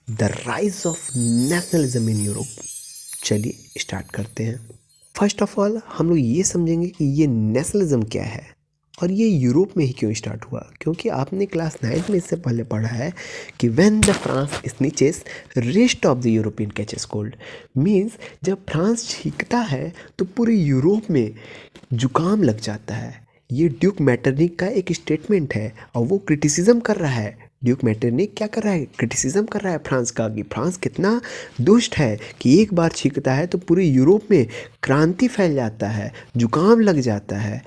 The rise of nationalism in Europe. चलिए start करते हैं। फर्स्ट ऑफ ऑल हम लोग ये समझेंगे कि ये नेशनलिज्म क्या है और ये यूरोप में ही क्यों स्टार्ट हुआ, क्योंकि आपने क्लास 9th में इससे पहले पढ़ा है कि when the France sneezes rest of the European catches cold. Means जब फ्रांस छींकता है तो पूरे यूरोप में जुकाम लग जाता है। ये ड्यूक मैटरनिक का एक स्टेटमेंट है और वो क्रिटिसिज्म कर रहा है। ड्यूक मैटरनिक क्या कर रहा है? क्रिटिसिज्म कर रहा है फ्रांस का कि फ्रांस कितना दुष्ट है कि एक बार छींकता है तो पूरे यूरोप में क्रांति फैल जाता है, जुकाम लग जाता है।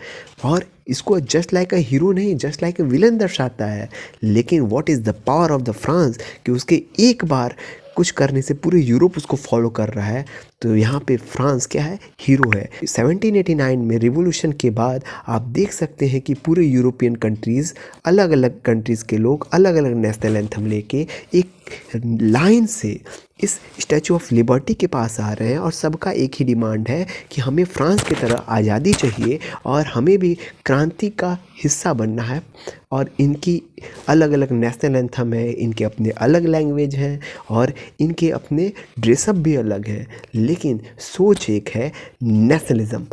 और इसको जस्ट लाइक अ हीरो नहीं, जस्ट लाइक अ विलन दर्शाता है। लेकिन what is the power of the France कि उसके एक बार कुछ करने से पूरे यूरोप उसको फॉलो कर रहा है। तो यहाँ पे फ्रांस क्या है? हीरो है। 1789 में रिवॉल्यूशन के बाद आप देख सकते हैं कि पूरे यूरोपियन कंट्रीज़, अलग अलग कंट्रीज़ के लोग अलग अलग नेशनल एंथम लेके एक लाइन से इस स्टैचू ऑफ लिबर्टी के पास आ रहे हैं और सबका एक ही डिमांड है कि हमें फ्रांस की तरह आज़ादी चाहिए और हमें भी क्रांति का हिस्सा बनना है। और इनकी अलग अलग नेशनल एंथम है, इनके अपने अलग लैंग्वेज हैं और इनके अपने ड्रेसअप भी अलग हैं, लेकिन सोच एक है, nationalism,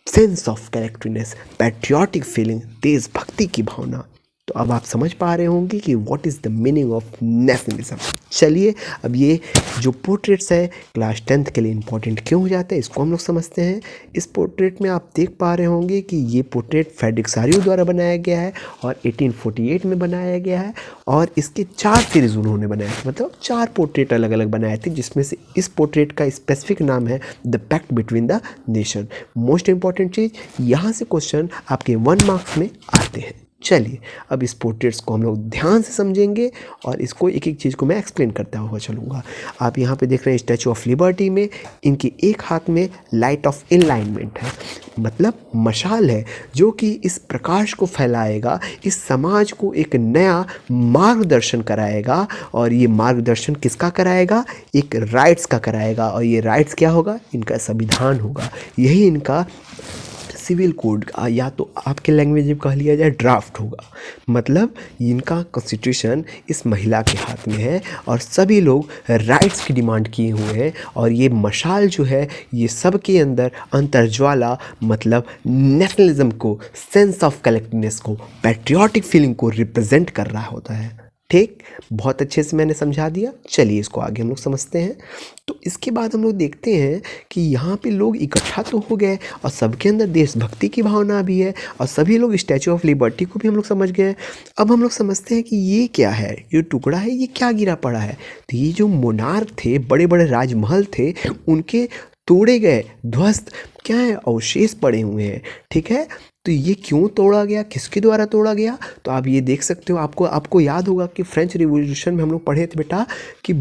sense of collectiveness, patriotic feeling, देशभक्ति की भावना। तो अब आप समझ पा रहे होंगे कि what is the meaning of nationalism. चलिए अब ये जो पोर्ट्रेट्स है क्लास 10th के लिए इंपॉर्टेंट क्यों हो जाता है इसको हम लोग समझते हैं। इस पोर्ट्रेट में आप देख पा रहे होंगे कि ये पोर्ट्रेट फ्रेडरिक सारियो द्वारा बनाया गया है और 1848 में बनाया गया है और इसके 4 सीरीज़ उन्होंने बनाए, मतलब 4 पोर्ट्रेट अलग अलग बनाए थे, जिसमें से इस पोर्ट्रेट का स्पेसिफिक नाम है the pact between the nation. Most important चीज़, यहाँ से क्वेश्चन आपके 1 मार्क्स में आते हैं। चलिए अब इस पोर्ट्रेट्स को हम लोग ध्यान से समझेंगे और इसको एक एक चीज़ को मैं एक्सप्लेन करता हुआ चलूँगा। आप यहाँ पे देख रहे हैं स्टैचू ऑफ लिबर्टी में इनके एक हाथ में लाइट ऑफ इनलाइनमेंट है, मतलब मशाल है जो कि इस प्रकाश को फैलाएगा, इस समाज को एक नया मार्गदर्शन कराएगा। और ये मार्गदर्शन किसका कराएगा? एक राइट्स का कराएगा। और ये राइट्स क्या होगा? इनका संविधान होगा। यही इनका सिविल कोड, या तो आपके लैंग्वेज में कह लिया जाए ड्राफ्ट होगा। मतलब इनका कॉन्स्टिट्यूशन इस महिला के हाथ में है और सभी लोग राइट्स की डिमांड किए हुए हैं। और ये मशाल जो है ये सब के अंदर अंतर्ज्वाला, मतलब नेशनलिज्म को, सेंस ऑफ कलेक्टिवनेस को, पैट्रियाटिक फीलिंग को रिप्रेजेंट कर रहा होता है। ठीक, बहुत अच्छे से मैंने समझा दिया। चलिए इसको आगे हम लोग समझते हैं। तो इसके बाद हम लोग देखते हैं कि यहाँ पे लोग इकट्ठा तो हो गए और सबके अंदर देशभक्ति की भावना भी है और सभी लोग स्टैचू ऑफ लिबर्टी को भी हम लोग समझ गए। अब हम लोग समझते हैं कि ये क्या है, ये टुकड़ा है, ये क्या गिरा पड़ा है। तो ये जो मोनार्क थे, बड़े बड़े राजमहल थे, उनके तोड़े गए, ध्वस्त क्या है, अवशेष पड़े हुए हैं। ठीक है, तो ये क्यों तोड़ा गया, किसके द्वारा तोड़ा गया? तो आप ये देख सकते हो। आपको याद होगा कि फ्रेंच रिवॉल्यूशन में हम लोग पढ़े थे बेटा कि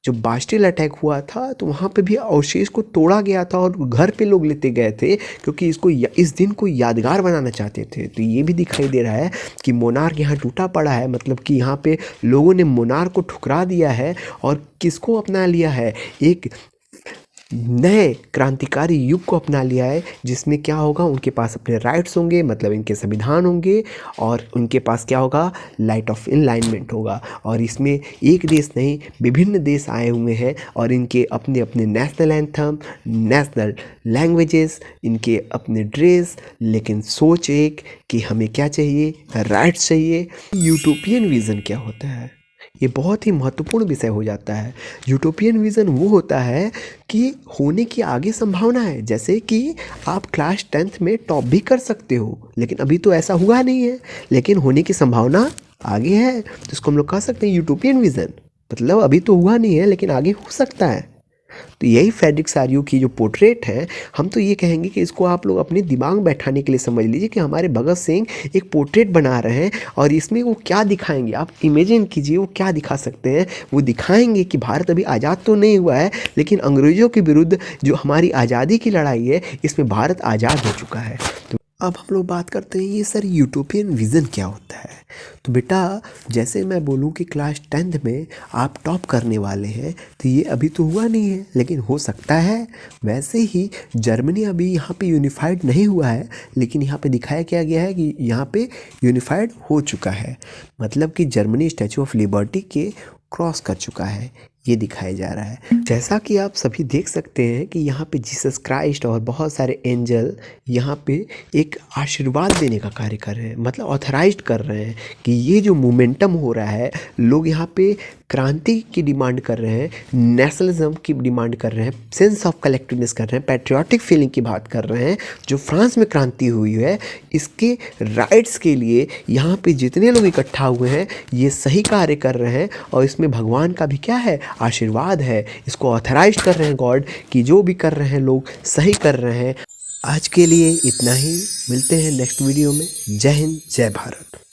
बास्टिल अटैक हुआ था तो वहाँ पे भी अवशेष को तोड़ा गया था और घर पे लोग लेते गए थे क्योंकि इस दिन को यादगार बनाना चाहते थे। तो ये भी दिखाई दे रहा है कि मोनार्क यहाँ टूटा पड़ा है, मतलब कि यहाँ पे लोगों ने मोनार्क को ठुकरा दिया है और किसको अपना लिया है? एक नए क्रांतिकारी युग को अपना लिया है, जिसमें क्या होगा, उनके पास अपने राइट्स होंगे, मतलब इनके संविधान होंगे और उनके पास क्या होगा, लाइट ऑफ इनलाइनमेंट होगा। और इसमें एक देश नहीं, विभिन्न देश आए हुए हैं और इनके अपने अपने नेशनल एंथम, नेशनल लैंग्वेजेस, इनके अपने ड्रेस, लेकिन सोच एक कि हमें क्या चाहिए, राइट्स चाहिए। यूटोपियन विज़न क्या होता है? ये बहुत ही महत्वपूर्ण विषय हो जाता है। यूटोपियन विज़न वो होता है कि होने की आगे संभावना है, जैसे कि आप क्लास 10th में टॉप भी कर सकते हो, लेकिन अभी तो ऐसा हुआ नहीं है, लेकिन होने की संभावना आगे है। तो इसको हम लोग कह सकते हैं यूटोपियन विज़न, मतलब अभी तो हुआ नहीं है लेकिन आगे हो सकता है। तो यही फ्रेडरिक सारियो की जो पोर्ट्रेट है, हम तो ये कहेंगे कि इसको आप लोग अपने दिमाग में बैठाने के लिए समझ लीजिए कि हमारे भगत सिंह एक पोर्ट्रेट बना रहे हैं और इसमें वो क्या दिखाएंगे, आप इमेजिन कीजिए वो क्या दिखा सकते हैं। वो दिखाएंगे कि भारत अभी आज़ाद तो नहीं हुआ है, लेकिन अंग्रेज़ों के विरुद्ध जो हमारी आज़ादी की लड़ाई है, इसमें भारत आज़ाद हो चुका है। तो अब हम लोग बात करते हैं ये सर यूटोपियन विज़न क्या होता है। तो बेटा जैसे मैं बोलूँ कि क्लास 10th में आप टॉप करने वाले हैं, तो ये अभी तो हुआ नहीं है लेकिन हो सकता है। वैसे ही जर्मनी अभी यहाँ पे यूनिफाइड नहीं हुआ है, लेकिन यहाँ पे दिखाया क्या गया है कि यहाँ पे यूनिफाइड हो चुका है। मतलब कि जर्मनी स्टैचू ऑफ लिबर्टी के क्रॉस कर चुका है, ये दिखाया जा रहा है। जैसा कि आप सभी देख सकते हैं कि यहाँ पे जीसस क्राइस्ट और बहुत सारे एंजल यहाँ पे एक आशीर्वाद देने का कार्य कर रहे हैं, मतलब ऑथराइज्ड कर रहे हैं कि ये जो मोमेंटम हो रहा है, लोग यहाँ पे क्रांति की डिमांड कर रहे हैं, नेशनलिज्म की डिमांड कर रहे हैं, सेंस ऑफ कलेक्टिवनेस कर रहे हैं, पैट्रियाटिक फीलिंग की बात कर रहे हैं। जो फ्रांस में क्रांति हुई है, इसके राइट्स के लिए यहाँ पे जितने लोग इकट्ठा हुए हैं, ये सही कार्य कर रहे हैं और इसमें भगवान का भी क्या है, आशीर्वाद है। इसको ऑथराइज कर रहे हैं गॉड कि जो भी कर रहे हैं लोग सही कर रहे हैं। आज के लिए इतना ही, मिलते हैं नेक्स्ट वीडियो में। जय हिंद, जय भारत।